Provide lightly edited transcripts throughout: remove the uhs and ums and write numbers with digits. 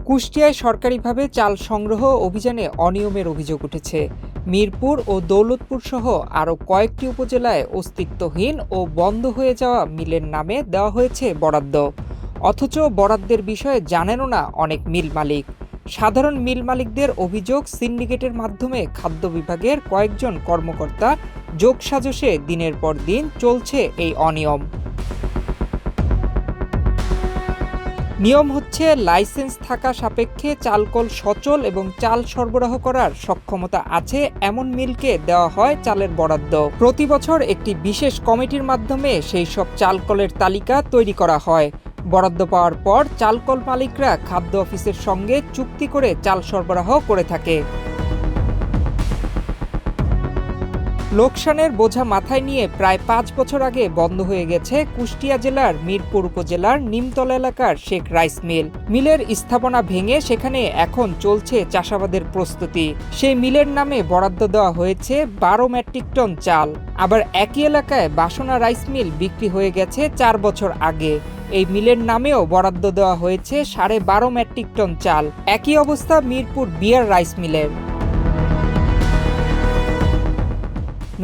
কুষ্টিয়ায় সরকারিভাবে চাল সংগ্রহ অভিযানে অনিয়মের অভিযোগ উঠেছে। মিরপুর ও দৌলতপুর সহ আরও কয়েকটি উপজেলায় অস্তিত্বহীন ও বন্ধ হয়ে যাওয়া মিলের নামে দেওয়া হয়েছে বরাদ্দ। অথচ বরাদ্দের বিষয়ে জানেনও না অনেক মিল মালিক। সাধারণ মিল মালিকদের অভিযোগ, সিন্ডিকেটের মাধ্যমে খাদ্য বিভাগের কয়েকজন কর্মকর্তা যোগসাজশে দিনের পর দিন চলছে এই অনিয়ম। নিয়ম হচ্ছে, লাইসেন্স থাকা সাপেক্ষে চালকল সচল এবং চাল সরবরাহ করার সক্ষমতা আছে এমন মিলকে দেওয়া হয় চালের বরাদ্দ। প্রতি বছর একটি বিশেষ কমিটির মাধ্যমে সেই সব চালকলের তালিকা তৈরি করা হয়। বরাদ্দ পাওয়ার পর চালকল মালিকরা খাদ্য অফিসের সঙ্গে চুক্তি করে চাল সরবরাহ করে থাকে। লোকসানের বোঝা মাথায় নিয়ে প্রায় ৫ বছর আগে বন্ধ হয়ে গেছে কুষ্টিয়া জেলার মিরপুর উপজেলার নিমতলা এলাকার শেখ রাইস মিল। মিলের স্থাপনা ভেঙে সেখানে এখন চলছে চাষাবাদের প্রস্তুতি। সেই মিলের নামে বরাদ্দ দেওয়া হয়েছে ১২ মেট্রিক টন চাল। আবার একই এলাকায় বাসনা রাইস মিল বিক্রি হয়ে গেছে ৪ বছর আগে। এই মিলের নামেও বরাদ্দ দেওয়া হয়েছে ১২.৫ মেট্রিক টন চাল। একই অবস্থা মিরপুর বিয়ার রাইস মিলের।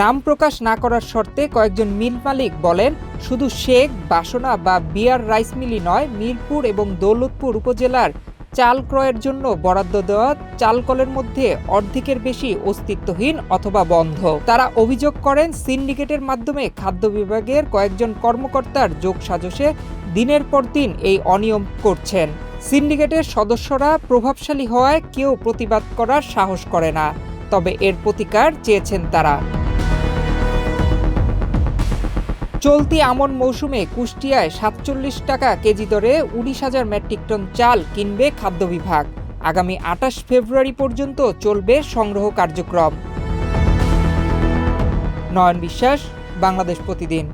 নাম প্রকাশ না করার শর্তে কয়েকজন মিল মালিক বলেন, শুধু শেখ, বাসনা বা বিয়ার রাইস মিলই নয়, মিরপুর এবং দৌলতপুর উপজেলার চাল ক্রয়ের জন্য বরাদ্দ দেওয়া চালকলের মধ্যে অর্ধেকের বেশি অস্তিত্বহীন অথবা বন্ধ। তারা অভিযোগ করেন, সিন্ডিকেটের মাধ্যমে খাদ্য বিভাগের কয়েকজন কর্মকর্তার যোগসাজশে দিনের পর দিন এই অনিয়ম করছেন। সিন্ডিকেটের সদস্যরা প্রভাবশালী হওয়ায় কেউ প্রতিবাদ করার সাহস করে না, তবে এর প্রতিকার চেয়েছেন তারা। চলতি আমন মৌসুমে কুষ্টিয়ায় ৪৭ টাকা কেজি দরে ১৯,০০০ মেট্রিক টন চাল কিনবে খাদ্য বিভাগ। আগামী ২৮ ফেব্রুয়ারি পর্যন্ত চলবে সংগ্রহ কার্যক্রম। নয়ন বিশ্বাস, বাংলাদেশ প্রতিদিন।